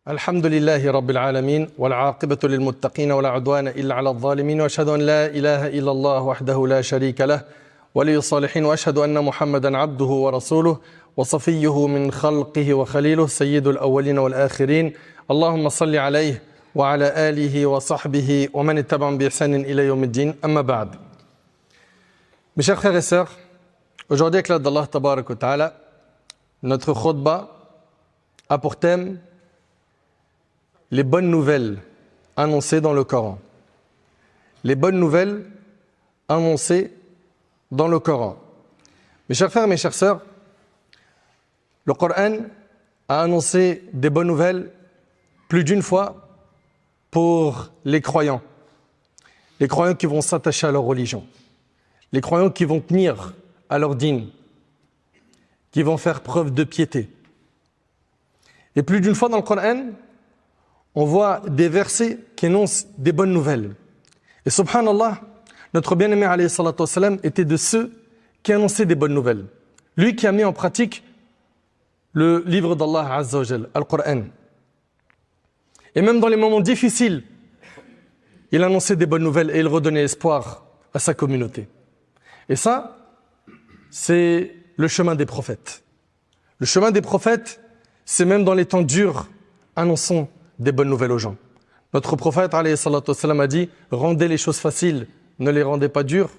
الحمد لله رب العالمين والعاقبة للمتقين ولا عدوان إلا على الظالمين وأشهد أن لا إله إلا الله وحده لا شريك له ولي الصالحين وأشهد أن محمدا عبده ورسوله وصفيه من خلقه وخليله سيد الأولين والآخرين اللهم صل عليه وعلى آله وصحبه ومن اتبعهم بإحسان إلى يوم الدين أما بعد. Mes chers frères et sœurs, aujourd'hui avec l'aide d'Allah Tabarak wa Ta'ala, notre khutbah a pour thème les bonnes nouvelles annoncées dans le Coran. Les bonnes nouvelles annoncées dans le Coran. Mes chers frères, mes chères sœurs, le Coran a annoncé des bonnes nouvelles plus d'une fois pour les croyants qui vont s'attacher à leur religion, les croyants qui vont tenir à leur dîn, qui vont faire preuve de piété. Et plus d'une fois dans le Coran, on voit des versets qui énoncent des bonnes nouvelles. Et subhanallah, notre bien-aimé alayhi salatu wassalam était de ceux qui annonçaient des bonnes nouvelles. Lui qui a mis en pratique le livre d'Allah Azza wa Jal, Al-Qur'an. Et même dans les moments difficiles, il annonçait des bonnes nouvelles et il redonnait espoir à sa communauté. Et ça, c'est le chemin des prophètes. Le chemin des prophètes, c'est même dans les temps durs, annonçons des bonnes nouvelles aux gens. Notre prophète alayhi salatu wassalam a dit « Rendez les choses faciles, ne les rendez pas dures ».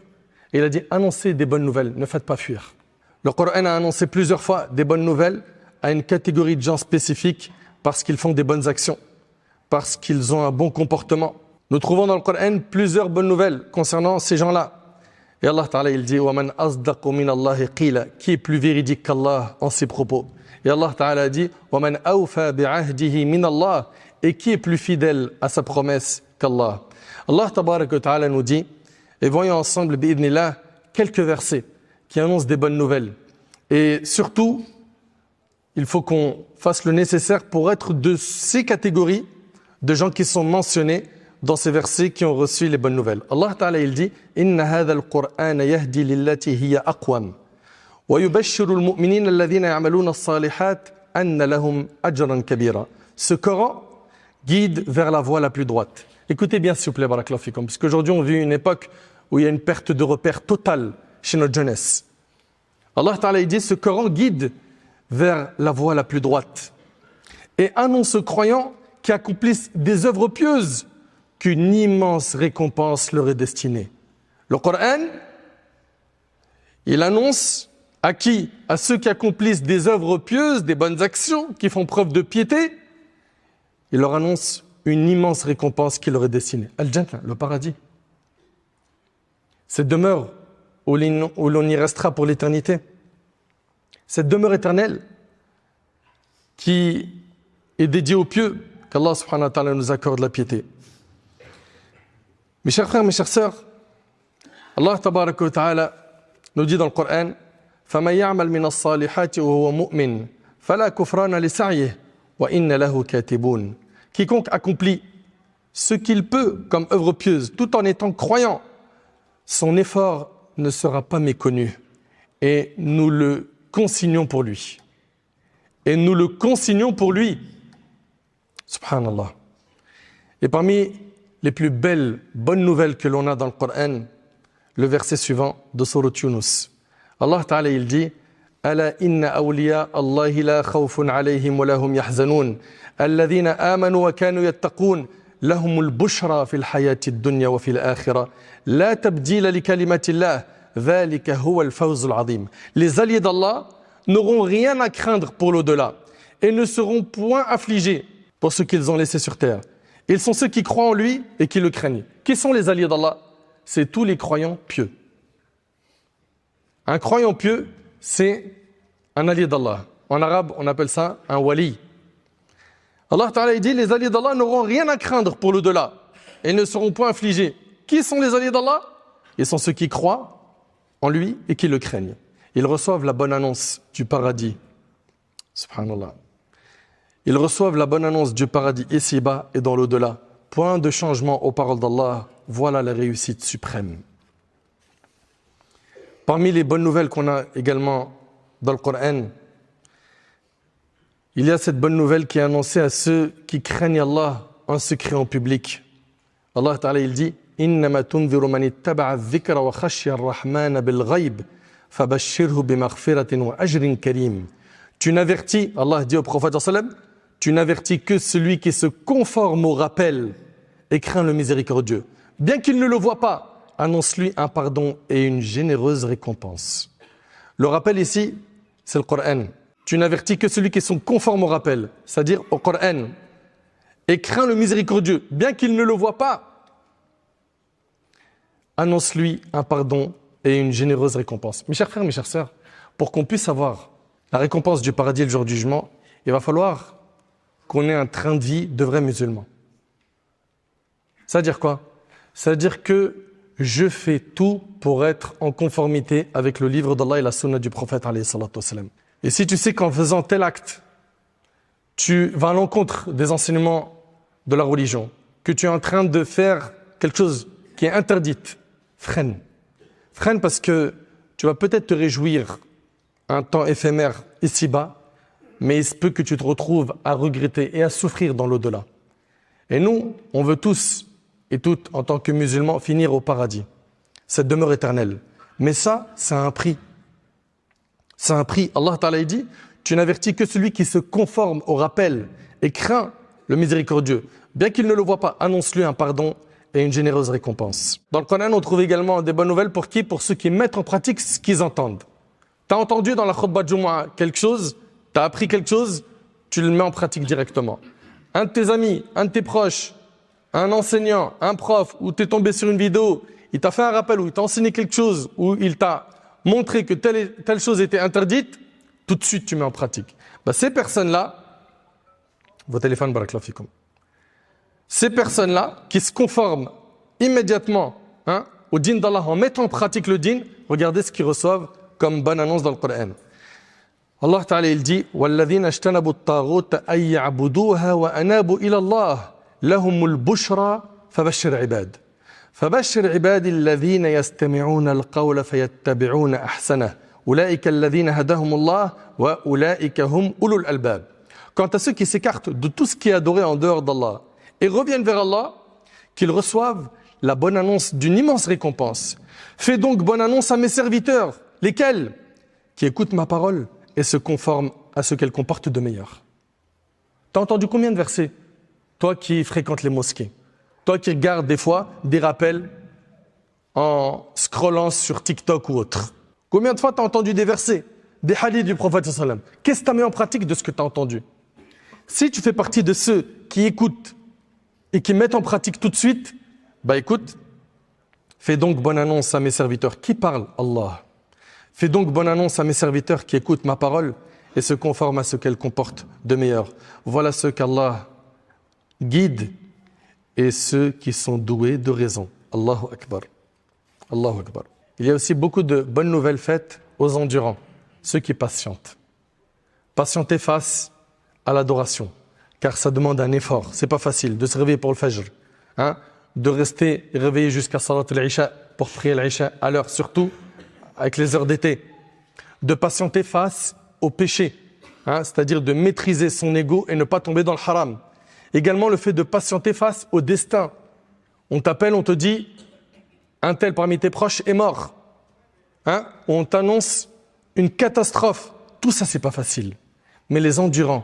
Et il a dit « Annoncez des bonnes nouvelles, ne faites pas fuir ». Le Coran a annoncé plusieurs fois des bonnes nouvelles à une catégorie de gens spécifiques parce qu'ils font des bonnes actions, parce qu'ils ont un bon comportement. Nous trouvons dans le Coran plusieurs bonnes nouvelles concernant ces gens-là. Et Allah Ta'ala il dit « Waman asdaqu min Allahi qila » qui est plus véridique qu'Allah en ses propos. Et Allah Ta'ala dit « Waman awfa bi'ahdihi min Allah » et qui est plus fidèle à sa promesse qu'Allah. Allah Tabarak wa Ta'ala nous dit, et voyons ensemble, bi'idnillah, quelques versets qui annoncent des bonnes nouvelles. Et surtout, il faut qu'on fasse le nécessaire pour être de ces catégories de gens qui sont mentionnés dans ces versets qui ont reçu les bonnes nouvelles. Allah Ta'ala il dit « Inna hadha al-Qur'ana yahdi lillati hiya aqwam wa yubashshiru al-mu'minina alladhina ya'maluna as-salihat anna lahum ajran kabira » Ce Coran guide vers la voie la plus droite. Écoutez bien s'il vous plaît, barakallahu fikum, parce qu'aujourd'hui on vit une époque où il y a une perte de repère totale chez notre jeunesse. Allah Ta'ala il dit, ce Coran guide vers la voie la plus droite et annonce aux croyants qui accomplissent des œuvres pieuses qu'une immense récompense leur est destinée. Le Coran, il annonce à qui? À ceux qui accomplissent des œuvres pieuses, des bonnes actions, qui font preuve de piété. Il leur annonce une immense récompense qui leur est destinée. Al-Jannah, le paradis. Cette demeure où l'on y restera pour l'éternité. Cette demeure éternelle qui est dédiée aux pieux, qu'Allah subhanahu wa ta'ala nous accorde la piété. Mes chers frères, mes chères sœurs, Allah tabarak wa ta'ala nous dit dans le Coran فَمَنْ يَعْمَلْ مِنَ الصَّالِحَاتِ وَهُوَ مُؤْمِنٌ فَلَا كُفْرَانَ لِسَعْيِهِ وَإِنَّ لَهُ كَاتِبُونَ. Quiconque accomplit ce qu'il peut comme œuvre pieuse, tout en étant croyant, son effort ne sera pas méconnu. Et nous le consignons pour lui. Et nous le consignons pour lui. Subhanallah. Et parmi les plus belles, bonnes nouvelles que l'on a dans le Coran, le verset suivant de Sourate Yunus. Allah Ta'ala il dit ألا إن أولياء الله لا خوف عليهم ولا هم يحزنون الذين آمنوا وكانوا يتقون لهم البشرى في الحياة الدنيا وفي الآخرة لا تبديل لكلمات الله ذلك هو الفوز العظيم. Les alliés d'Allah n'auront rien à craindre pour l'au-delà et ne seront point affligés pour ce qu'ils ont laissé sur terre. Ils sont ceux qui croient en lui et qui le craignent. Qui sont les alliés d'Allah? C'est tous les croyants pieux. Un croyant pieux, c'est un allié d'Allah. En arabe, on appelle ça un wali. Allah Ta'ala dit, les alliés d'Allah n'auront rien à craindre pour l'au-delà et ne seront point affligés. Qui sont les alliés d'Allah? Ils sont ceux qui croient en lui et qui le craignent. Ils reçoivent la bonne annonce du paradis. Subhanallah. Ils reçoivent la bonne annonce du paradis ici-bas et dans l'au-delà. Point de changement aux paroles d'Allah. Voilà la réussite suprême. Parmi les bonnes nouvelles qu'on a également dans le Coran, Il y a cette bonne nouvelle qui est annoncée à ceux qui craignent Allah en secret, en public. Allah Ta'ala, il dit إِنَّمَا تُنذِرُ مَنِ اتَّبَعَ الذِّكْرَ وَخَشِيَ الرَّحْمَنَ بِالْغَيْبِ فَبَشِّرْهُ بِمَغْفِرَةٍ وَأَجْرٍ كَرِيمٍ. Tu n'avertis, Allah dit au prophète sallam, tu n'avertis que celui qui se conforme au rappel et craint le miséricordieux. Bien qu'il ne le voie pas, annonce-lui un pardon et une généreuse récompense. Le rappel ici, c'est le Coran. Tu n'avertis que celui qui se conforme au rappel, c'est-à-dire au Coran, et craint le miséricordieux, bien qu'il ne le voie pas. Annonce-lui un pardon et une généreuse récompense. Mes chers frères, mes chères sœurs, pour qu'on puisse avoir la récompense du paradis et le jour du jugement, il va falloir qu'on ait un train de vie de vrais musulmans. Ça veut dire quoi? Ça veut dire que je fais tout pour être en conformité avec le livre d'Allah et la sunna du prophète alayhi salatu wassalam. Et si tu sais qu'en faisant tel acte, tu vas à l'encontre des enseignements de la religion, que tu es en train de faire quelque chose qui est interdite, freine. Freine parce que tu vas peut-être te réjouir un temps éphémère ici-bas, mais il se peut que tu te retrouves à regretter et à souffrir dans l'au-delà. Et nous, on veut tous et toutes, en tant que musulmans, finir au paradis, cette demeure éternelle. Mais ça, c'est un prix. C'est un prix. Allah Ta'ala dit, tu n'avertis que celui qui se conforme au rappel et craint le miséricordieux. Bien qu'il ne le voie pas, annonce-lui un pardon et une généreuse récompense. Dans le Coran, on trouve également des bonnes nouvelles pour qui? Pour ceux qui mettent en pratique ce qu'ils entendent. Tu as entendu dans la khutbah de Jumu'ah quelque chose, tu as appris quelque chose, tu le mets en pratique directement. Un de tes amis, un de tes proches, un enseignant, un prof, ou tu es tombé sur une vidéo, il t'a fait un rappel, ou il t'a enseigné quelque chose, ou il t'a montré que telle chose était interdite, tout de suite tu mets en pratique. Ces personnes-là, vos téléphones, barakallahu fikum. Ces personnes-là qui se conforment immédiatement au dîn d'Allah en mettant en pratique le dîn, regardez ce qu'ils reçoivent comme bonne annonce dans le Coran. Allah Ta'ala il dit وَالَّذِينَ اجْتَنَبُوا الطَّاغُوتَ أَن يَعْبُدُوهَا وَأَنَابُوا إِلَى اللَّهِ لَهُمُ الْبُشْرَى فَبَشِّرْ عِبَادِ فبشر عبادي الذين يستمعون القول فيتبعون أحسنه أولئك الذين هداهم الله وأولئك هم أولو الألباب. Quant à ceux qui s'écartent de tout ce qui est adoré en dehors d'Allah et reviennent vers Allah, qu'ils reçoivent la bonne annonce d'une immense récompense. Fais donc bonne annonce à mes serviteurs, lesquels? Qui écoutent ma parole et se conforment à ce qu'elle comporte de meilleur. T'as entendu combien de versets? Toi qui fréquentes les mosquées. Toi qui regardes des fois des rappels en scrollant sur TikTok ou autre. Combien de fois tu as entendu des versets, des hadiths du prophète sallam? Qu'est-ce que tu as mis en pratique de ce que tu as entendu? Si tu fais partie de ceux qui écoutent et qui mettent en pratique tout de suite, écoute, fais donc bonne annonce à mes serviteurs. Qui parle? Allah. Fais donc bonne annonce à mes serviteurs qui écoutent ma parole et se conforment à ce qu'elle comporte de meilleur. Voilà ce qu'Allah guide et ceux qui sont doués de raison. Allahu Akbar. Allahu Akbar. Il y a aussi beaucoup de bonnes nouvelles faites aux endurants, ceux qui patientent. Patienter face à l'adoration, car ça demande un effort. C'est pas facile de se réveiller pour le Fajr, de rester réveillé jusqu'à Salat al-Isha pour prier l'Isha à l'heure, surtout avec les heures d'été. De patienter face au péché, c'est-à-dire de maîtriser son ego et ne pas tomber dans le haram. Également le fait de patienter face au destin. On t'appelle, on te dit, un tel parmi tes proches est mort. On t'annonce une catastrophe. Tout ça, c'est pas facile. Mais les endurants,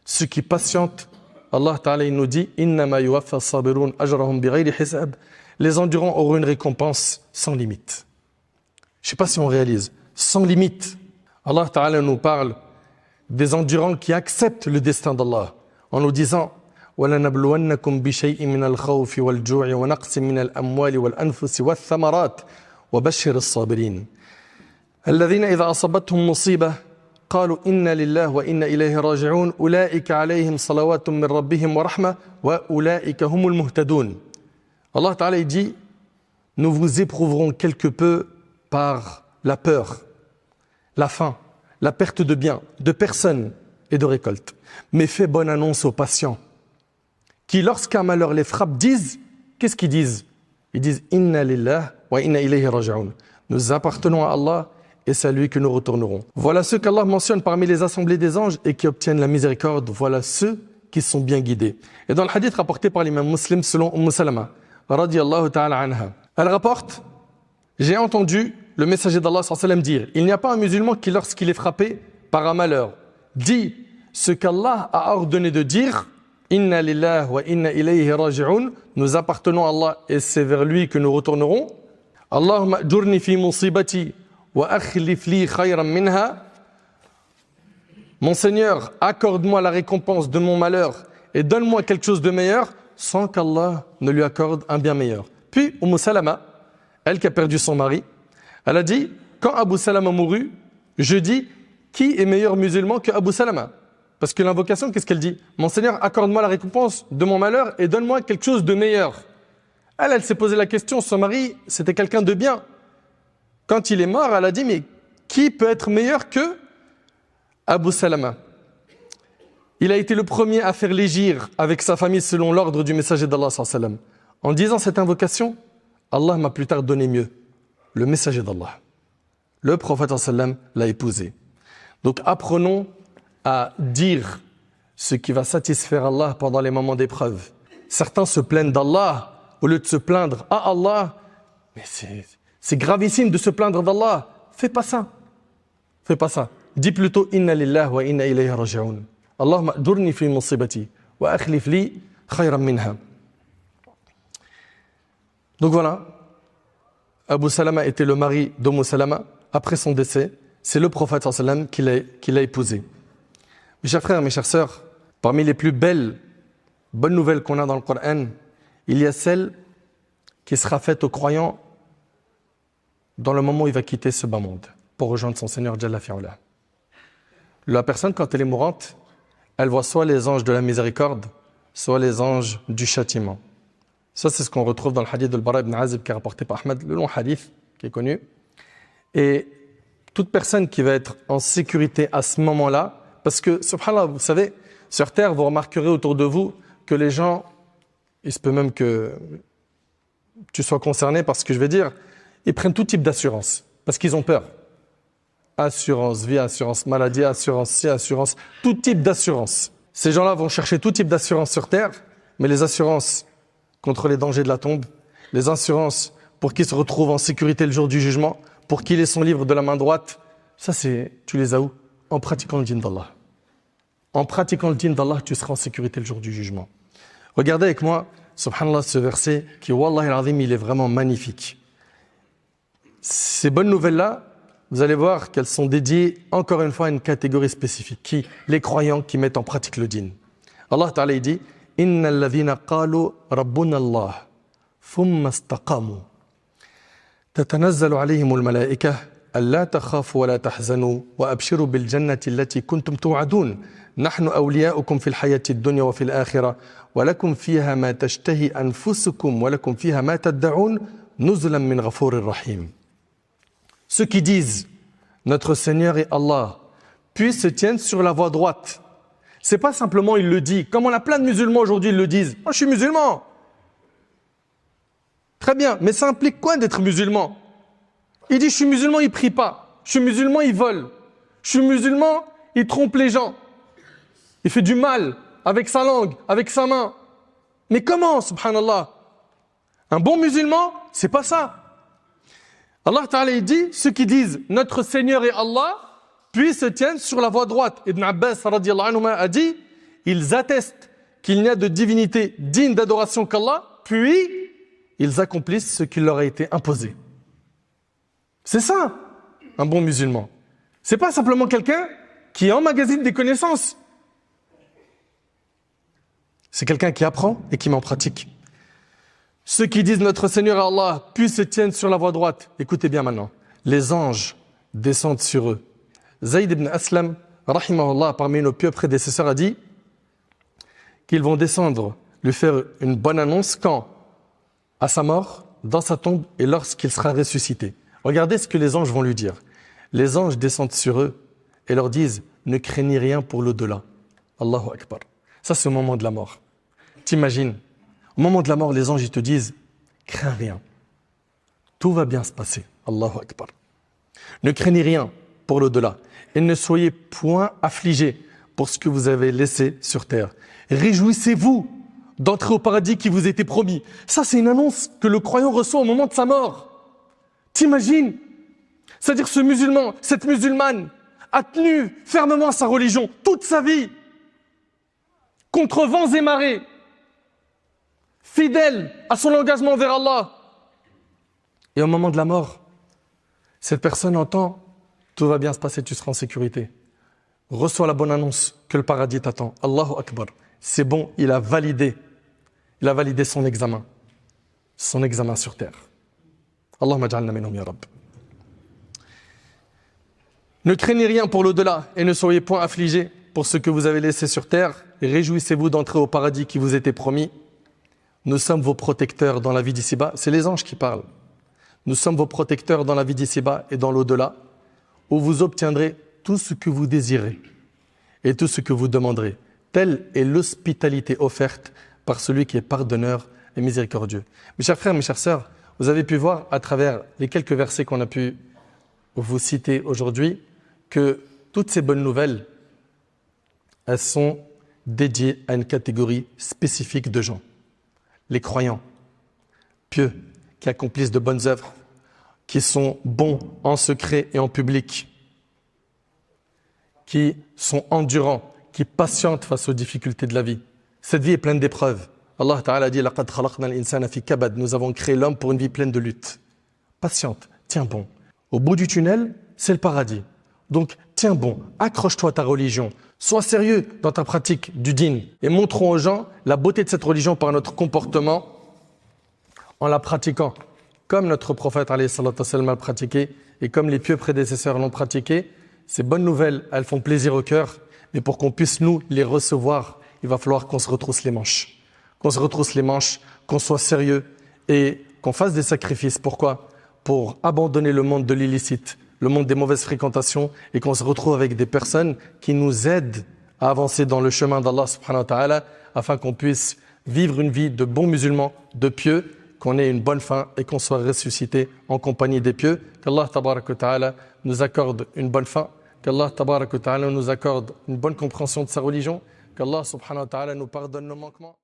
ceux qui patientent, Allah Ta'ala il nous dit, Innama yuwaffa as-sabirun ajrahum bighayri hisab. Les endurants auront une récompense sans limite. Je ne sais pas si on réalise. Sans limite. Allah Ta'ala nous parle des endurants qui acceptent le destin d'Allah en nous disant وَلَنَبْلُوَنَّكُمْ بِشَيْءٍ مِنَ الْخَوْفِ وَالْجُوعِ وَنَقْصٍ مِنَ الْأَمْوَالِ وَالْأَنفُسِ وَالثَّمَرَاتِ وَبَشِّرِ الصَّابِرِينَ الَّذِينَ إِذَا أَصَابَتْهُم مُّصِيبَةٌ قَالُوا إِنَّا لِلَّهِ وَإِنَّا إِلَيْهِ راجعون أُولَئِكَ عَلَيْهِمْ صَلَوَاتٌ مِّن رَّبِّهِمْ وَرَحْمَةٌ وَأُولَئِكَ هُمُ الْمُهْتَدُونَ. Allah Ta'ala dit, nous vous éprouverons quelque peu par la peur, la faim, la perte de biens, de personnes et de récoltes. Mais fais bonne annonce aux patients qui, lorsqu'un malheur les frappe, disent, qu'est-ce qu'ils disent? Ils disent, Inna lillah wa inna ilayhi raji'un. Nous appartenons à Allah et c'est à lui que nous retournerons. Voilà ceux qu'Allah mentionne parmi les assemblées des anges et qui obtiennent la miséricorde. Voilà ceux qui sont bien guidés. Et dans le hadith rapporté par l'imam Muslim selon Salama, radiyallahu ta'ala anha, elle rapporte: j'ai entendu le messager d'Allah sallallahu alayhi wa sallam dire: il n'y a pas un musulman qui, lorsqu'il est frappé par un malheur, dit ce qu'Allah a ordonné de dire: Inna lillahi wa inna ilayhi raji'un, nous appartenons à Allah et c'est vers lui que nous retournerons. Allahumma ajurni fi musibati wa akhlif li khayran minha. Mon Seigneur, accorde-moi la récompense de mon malheur et donne-moi quelque chose de meilleur, sans qu'Allah ne lui accorde un bien meilleur. Puis Salama, elle qui a perdu son mari, elle a dit: quand Abu Salama mourut, je dis: qui est meilleur musulman que Abu Salama? Parce que l'invocation, qu'est-ce qu'elle dit? Mon Seigneur, accorde-moi la récompense de mon malheur et donne-moi quelque chose de meilleur. Elle s'est posé la question, son mari, c'était quelqu'un de bien. Quand il est mort, elle a dit: mais qui peut être meilleur que Abu Salama? Il a été le premier à faire l'hégire avec sa famille selon l'ordre du messager d'Allah sallallahu alayhi wa sallam. En disant cette invocation, Allah m'a plus tard donné mieux, le messager d'Allah. Le prophète sallallahu alayhi wa sallam l'a épousé. Donc apprenons à dire ce qui va satisfaire Allah pendant les moments d'épreuve. Certains se plaignent d'Allah au lieu de se plaindre à Allah. Mais c'est gravissime de se plaindre d'Allah. Fais pas ça. Fais pas ça. Dis plutôt: Inna lillahi wa inna ilayhi raji'un. Allahumma ajurni fi musibati wa akhlif li khayran minha. Donc voilà, Abu Salama était le mari d'Umm Salama. Après son décès, c'est le prophète sallallahu alayhi wa sallam qui l'a épousé. Mes chers frères, mes chères sœurs, parmi les plus belles bonnes nouvelles qu'on a dans le Coran, il y a celle qui sera faite aux croyants dans le moment où il va quitter ce bas monde pour rejoindre son Seigneur Jalla fi'ala. La personne, quand elle est mourante, elle voit soit les anges de la miséricorde, soit les anges du châtiment. Ça, c'est ce qu'on retrouve dans le hadith de Bara ibn Azib qui est rapporté par Ahmed, le long hadith qui est connu. Et toute personne qui va être en sécurité à ce moment-là, parce que, subhanallah, vous savez, sur Terre, vous remarquerez autour de vous que les gens, il se peut même que tu sois concerné par ce que je vais dire, ils prennent tout type d'assurance, parce qu'ils ont peur. Assurance vie, assurance maladie, assurance ci, assurance, tout type d'assurance. Ces gens-là vont chercher tout type d'assurance sur Terre, mais les assurances contre les dangers de la tombe, les assurances pour qu'ils se retrouvent en sécurité le jour du jugement, pour qu'il ait son livre de la main droite, ça c'est, tu les as où? En pratiquant le dîn d'Allah. En pratiquant le dîn d'Allah, tu seras en sécurité le jour du jugement. Regardez avec moi, subhanallah, ce verset qui, wallahi al-azim, il est vraiment magnifique. Ces bonnes nouvelles-là, vous allez voir qu'elles sont dédiées encore une fois à une catégorie spécifique, qui, les croyants qui mettent en pratique le dîn. Allah Ta'ala dit: Innal ladhina qalu rabbuna Allah thumma istaqamu tatanazzalu alayhimul malaa'ikah alla takhafu wa la tahzanu wa abshiru bil jannati allati kuntum tu'adun nahnu awliya'ukum fil hayati ad-dunya wa fil akhirah wa lakum fiha ma tashtahi anfusukum wa lakum fiha ma tad'un nuzulan min ghafurir rahim. Ceux qui disent notre Seigneur est Allah, puis se tiennent sur la voie droite. C'est pas simplement il le dit, comme on a plein de musulmans aujourd'hui, ils le disent. Moi, je suis musulman. Très bien, mais ça implique quoi d'être musulman? Il dit: je suis musulman, il prie pas. Je suis musulman, il vole. Je suis musulman, il trompe les gens. Il fait du mal avec sa langue, avec sa main. Mais comment, subhanallah? Un bon musulman, c'est pas ça. Allah Ta'ala dit: ceux qui disent notre Seigneur est Allah, puis se tiennent sur la voie droite. Ibn Abbas radiyallahu anhu a dit: ils attestent qu'il n'y a de divinité digne d'adoration qu'Allah, puis ils accomplissent ce qui leur a été imposé. C'est ça, un bon musulman. C'est pas simplement quelqu'un qui emmagasine des connaissances. C'est quelqu'un qui apprend et qui met en pratique. Ceux qui disent notre Seigneur est Allah, puis se tiennent sur la voie droite. Écoutez bien maintenant. Les anges descendent sur eux. Zayd ibn Aslam, rahimahullah, parmi nos pieux prédécesseurs, a dit qu'ils vont descendre lui faire une bonne annonce quand? À sa mort, dans sa tombe et lorsqu'il sera ressuscité. Regardez ce que les anges vont lui dire. Les anges descendent sur eux et leur disent: ne craignez rien pour l'au-delà. Allahu Akbar. Ça, c'est au moment de la mort. T'imagines, au moment de la mort, les anges ils te disent: crains rien. Tout va bien se passer. Allahu Akbar. Ne craignez rien pour l'au-delà et ne soyez point affligés pour ce que vous avez laissé sur terre. Réjouissez-vous d'entrer au paradis qui vous était promis. Ça, c'est une annonce que le croyant reçoit au moment de sa mort. T'imagines? C'est-à-dire ce musulman, cette musulmane a tenu fermement sa religion toute sa vie, contre vents et marées, fidèle à son engagement vers Allah. Et au moment de la mort, cette personne entend « Tout va bien se passer, tu seras en sécurité ». Reçoit la bonne annonce que le paradis t'attend. Allahu Akbar. C'est bon, il a validé son examen sur terre. Allahumma ja'alna minhum ya Rabb. Ne craignez rien pour l'au-delà et ne soyez point affligés pour ce que vous avez laissé sur terre. Réjouissez-vous d'entrer au paradis qui vous était promis. Nous sommes vos protecteurs dans la vie d'ici-bas. C'est les anges qui parlent. Nous sommes vos protecteurs dans la vie d'ici-bas et dans l'au-delà, où vous obtiendrez tout ce que vous désirez et tout ce que vous demanderez. Telle est l'hospitalité offerte par celui qui est pardonneur et miséricordieux. Mes chers frères, mes chères sœurs, vous avez pu voir à travers les quelques versets qu'on a pu vous citer aujourd'hui que toutes ces bonnes nouvelles, elles sont dédiées à une catégorie spécifique de gens. Les croyants, pieux, qui accomplissent de bonnes œuvres, qui sont bons en secret et en public, qui sont endurants, qui patientent face aux difficultés de la vie. Cette vie est pleine d'épreuves. Allah Ta'ala dit « Laqad khalaqna al-insana fi kabad » Nous avons créé l'homme pour une vie pleine de luttes. Patiente, tiens bon. Au bout du tunnel, c'est le paradis. Donc, tiens bon, accroche-toi à ta religion. Sois sérieux dans ta pratique du dîn. Et montrons aux gens la beauté de cette religion par notre comportement en la pratiquant. Comme notre prophète alayhi salatu wassalam l'a pratiqué et comme les pieux prédécesseurs l'ont pratiqué. Ces bonnes nouvelles, elles font plaisir au cœur. Mais pour qu'on puisse nous les recevoir, il va falloir qu'on se retrousse les manches. Qu'on se retrousse les manches, qu'on soit sérieux et qu'on fasse des sacrifices. Pourquoi? Pour abandonner le monde de l'illicite, le monde des mauvaises fréquentations et qu'on se retrouve avec des personnes qui nous aident à avancer dans le chemin d'Allah subhanahu wa ta'ala afin qu'on puisse vivre une vie de bons musulmans, de pieux, qu'on ait une bonne fin et qu'on soit ressuscité en compagnie des pieux. Qu'Allah tabarak wa ta'ala nous accorde une bonne fin, qu'Allah tabarak wa ta'ala nous accorde une bonne compréhension de sa religion, qu'Allah subhanahu wa ta'ala nous pardonne nos manquements.